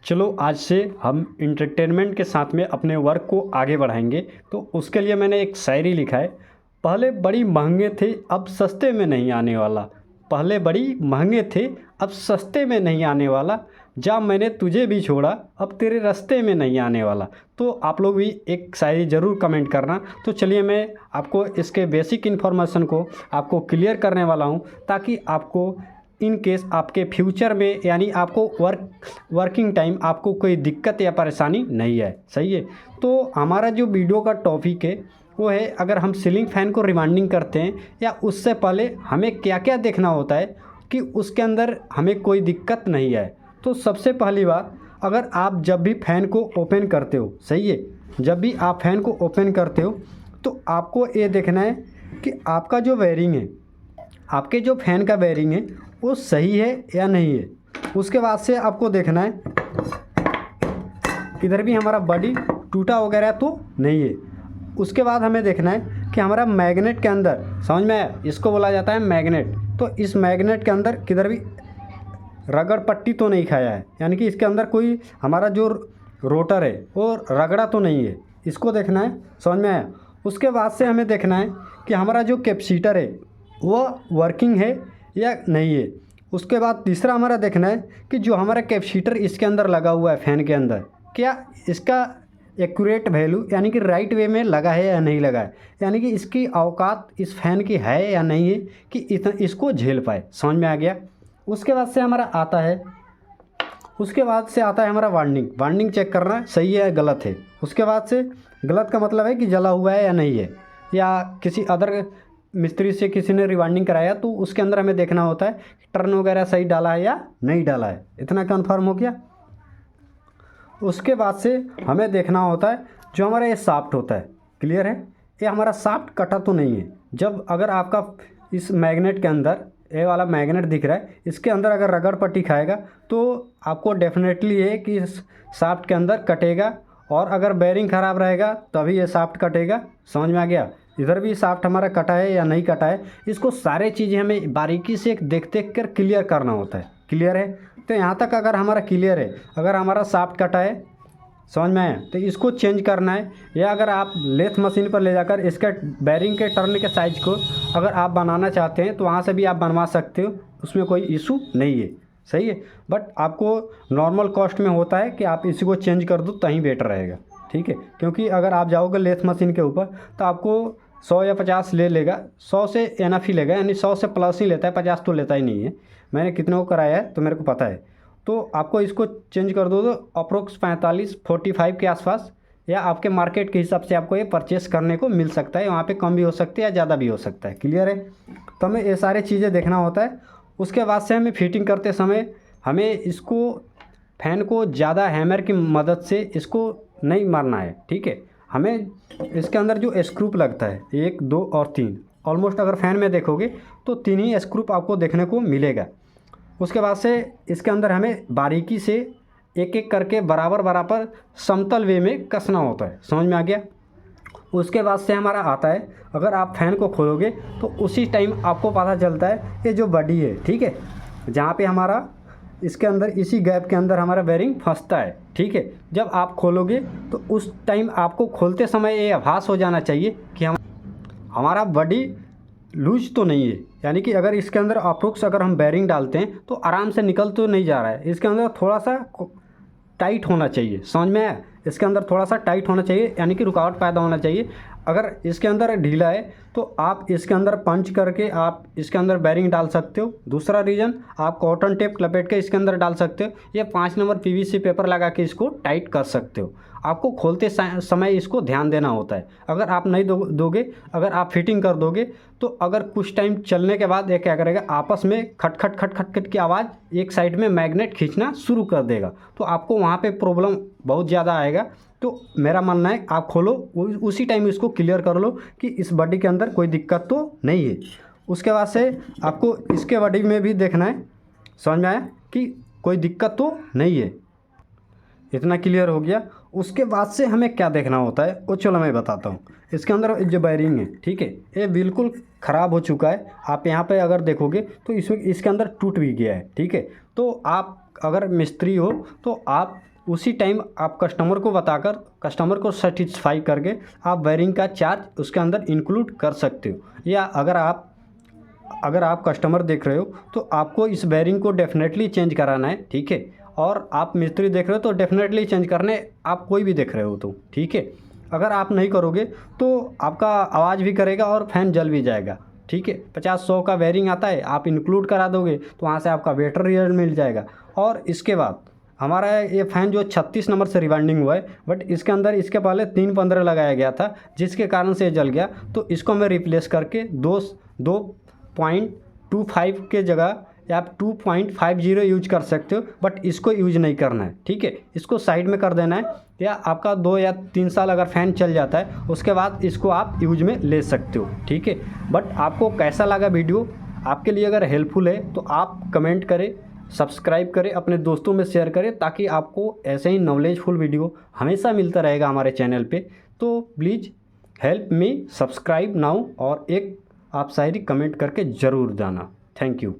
चलो आज से हम इंटरटेनमेंट के साथ में अपने वर्क को आगे बढ़ाएंगे। तो उसके लिए मैंने एक शायरी लिखा है। पहले बड़ी महंगे थे अब सस्ते में नहीं आने वाला, पहले बड़ी महंगे थे अब सस्ते में नहीं आने वाला, जा मैंने तुझे भी छोड़ा अब तेरे रास्ते में नहीं आने वाला। तो आप लोग भी एक शायरी ज़रूर कमेंट करना। तो चलिए मैं आपको इसके बेसिक इन्फॉर्मेशन को आपको क्लियर करने वाला हूँ, ताकि आपको इन केस आपके फ्यूचर में यानी आपको वर्किंग टाइम आपको कोई दिक्कत या परेशानी नहीं है। सही है। तो हमारा जो वीडियो का टॉपिक है वो है, अगर हम सीलिंग फ़ैन को रिवाइंडिंग करते हैं या उससे पहले हमें क्या क्या देखना होता है कि उसके अंदर हमें कोई दिक्कत नहीं है। तो सबसे पहली बात, अगर आप जब भी फ़ैन को ओपन करते हो, सही है, जब भी आप फ़ैन को ओपन करते हो तो आपको ये देखना है कि आपका जो वायरिंग है, आपके जो फ़ैन का वायरिंग है वो सही है या नहीं है। उसके बाद से आपको देखना है इधर भी हमारा बॉडी टूटा वगैरह तो नहीं है। उसके बाद हमें देखना है कि हमारा मैग्नेट के अंदर, समझ में आया, इसको बोला जाता है मैग्नेट। तो इस मैग्नेट के अंदर किधर भी रगड़ पट्टी तो नहीं खाया है, यानी कि इसके अंदर कोई हमारा जो रोटर है वो रगड़ा तो नहीं है, इसको देखना है। समझ में आया। उसके बाद से हमें देखना है कि हमारा जो कैपेसिटर है वो वर्किंग है या नहीं है। उसके बाद तीसरा हमारा देखना है कि जो हमारा कैपेसिटर इसके अंदर लगा हुआ है फ़ैन के अंदर, क्या इसका एक्यूरेट वैल्यू यानी कि राइट वे में लगा है या नहीं लगा है, यानी कि इसकी औकात इस फ़ैन की है या नहीं है कि इसको झेल पाए। समझ में आ गया। उसके बाद से हमारा आता है, उसके बाद से आता है हमारा वार्निंग चेक करना है सही है गलत है। उसके बाद से गलत का मतलब है कि जला हुआ है या नहीं है, या किसी अदर मिस्त्री से किसी ने रिवाइंडिंग कराया तो उसके अंदर हमें देखना होता है कि टर्न वगैरह सही डाला है या नहीं डाला है। इतना कन्फर्म हो गया। उसके बाद से हमें देखना होता है जो हमारा ये शाफ्ट होता है, क्लियर है, ये हमारा शाफ्ट कटा तो नहीं है। जब अगर आपका इस मैग्नेट के अंदर ये वाला मैग्नेट दिख रहा है, इसके अंदर अगर रगड़ पट्टी खाएगा तो आपको डेफिनेटली है कि इस शाफ्ट के अंदर कटेगा, और अगर बेयरिंग ख़राब रहेगा तभी ये शाफ्ट कटेगा। समझ में आ गया। इधर भी शाफ्ट हमारा कटा है या नहीं कटा है, इसको सारे चीज़ें हमें बारीकी से देख कर क्लियर करना होता है। क्लियर है। तो यहाँ तक अगर हमारा क्लियर है, अगर हमारा शाफ्ट कटा है, समझ में आया, तो इसको चेंज करना है, या अगर आप लेथ मशीन पर ले जाकर इसके बेयरिंग के टर्न के साइज को अगर आप बनाना चाहते हैं तो वहाँ से भी आप बनवा सकते हो, उसमें कोई इशू नहीं है। सही है। बट आपको नॉर्मल कॉस्ट में होता है कि आप इसी को चेंज कर दो तहीं बेटर रहेगा। ठीक है। क्योंकि अगर आप जाओगे लेथ मशीन के ऊपर तो आपको 100 या 50 ले लेगा, 100 से एनफ ही लेगा, यानी 100 से प्लस ही लेता है, 50 तो लेता ही नहीं है। मैंने कितने को कराया है तो मेरे को पता है। तो आपको इसको चेंज कर दो तो अप्रोक्स 45-45 के आसपास, या आपके मार्केट के हिसाब से आपको ये परचेस करने को मिल सकता है। वहाँ पे कम भी हो सकती है या ज़्यादा भी हो सकता है। क्लियर है। तो हमें ये सारी चीज़ें देखना होता है। उसके बाद से हमें फिटिंग करते समय हमें इसको फ़ैन को ज़्यादा हैमर की मदद से इसको नहीं मारना है। ठीक है। हमें इसके अंदर जो स्क्रूप लगता है 1, 2 और 3, ऑलमोस्ट अगर फ़ैन में देखोगे तो 3 ही स्क्रूप आपको देखने को मिलेगा। उसके बाद से इसके अंदर हमें बारीकी से एक एक करके बराबर समतल वे में कसना होता है। समझ में आ गया। उसके बाद से हमारा आता है, अगर आप फ़ैन को खोलोगे तो उसी टाइम आपको पता चलता है ये जो बॉडी है, ठीक है, जहाँ पे हमारा इसके अंदर इसी गैप के अंदर हमारा बेयरिंग फंसता है। ठीक है। जब आप खोलोगे तो उस टाइम आपको खोलते समय ये आभास हो जाना चाहिए कि हमारा बॉडी लूज तो नहीं है, यानी कि अगर इसके अंदर अप्रोक्स अगर हम बेयरिंग डालते हैं तो आराम से निकल तो नहीं जा रहा है, इसके अंदर थोड़ा सा टाइट होना चाहिए। समझ में आया। इसके अंदर थोड़ा सा टाइट होना चाहिए, यानी कि रुकावट पैदा होना चाहिए। अगर इसके अंदर ढीला है तो आप इसके अंदर पंच करके आप इसके अंदर बेयरिंग डाल सकते हो। दूसरा रीज़न, आप कॉटन टेप लपेट के इसके अंदर डाल सकते हो, या 5 नंबर पीवीसी पेपर लगा के इसको टाइट कर सकते हो। आपको खोलते समय इसको ध्यान देना होता है। अगर आप नहीं दोगे, अगर आप फिटिंग कर दोगे तो अगर कुछ टाइम चलने के बाद ये क्या करेगा, आपस में खट खट की आवाज़ एक साइड में मैग्नेट खींचना शुरू कर देगा, तो आपको वहाँ पे प्रॉब्लम बहुत ज़्यादा आएगा। तो मेरा मानना है आप खोलो उसी टाइम इसको क्लियर कर लो कि इस बॉडी के अंदर कोई दिक्कत तो नहीं है। उसके बाद से आपको इसके बॉडी में भी देखना है, समझ में आया, कि कोई दिक्कत तो नहीं है। इतना क्लियर हो गया। उसके बाद से हमें क्या देखना होता है वो चलो मैं बताता हूँ। इसके अंदर जो बेयरिंग है, ठीक है, ये बिल्कुल ख़राब हो चुका है। आप यहाँ पे अगर देखोगे तो इसके अंदर टूट भी गया है। ठीक है। तो आप अगर मिस्त्री हो तो आप उसी टाइम आप कस्टमर को बताकर, कस्टमर को सेटिस्फाई करके आप वायरिंग का चार्ज उसके अंदर इंक्लूड कर सकते हो। या अगर आप कस्टमर देख रहे हो तो आपको इस वायरिंग को डेफिनेटली चेंज कराना है, ठीक है। और आप मिस्त्री देख रहे हो तो डेफिनेटली चेंज करने, आप कोई भी देख रहे हो तो ठीक है। अगर आप नहीं करोगे तो आपका आवाज़ भी करेगा और फ़ैन जल भी जाएगा, ठीक है। 50-100 का वायरिंग आता है, आप इंक्लूड करा दोगे तो वहाँ से आपका बेटर रिजल्ट मिल जाएगा। और इसके बाद हमारा ये फ़ैन जो 36 नंबर से रिवाइंडिंग हुआ है, बट इसके अंदर इसके पहले 315 लगाया गया था, जिसके कारण से ये जल गया। तो इसको मैं रिप्लेस करके 2.25 के जगह या आप 2.50 यूज कर सकते हो, बट इसको यूज नहीं करना है, ठीक है। इसको साइड में कर देना है, या आपका 2 या 3 साल अगर फ़ैन चल जाता है उसके बाद इसको आप यूज में ले सकते हो, ठीक है। बट आपको कैसा लगा वीडियो, आपके लिए अगर हेल्पफुल है तो आप कमेंट करें, सब्सक्राइब करें, अपने दोस्तों में शेयर करें, ताकि आपको ऐसे ही नॉलेजफुल वीडियो हमेशा मिलता रहेगा हमारे चैनल पे। तो please help me subscribe now, और एक आप शायरी कमेंट करके ज़रूर जाना। Thank you.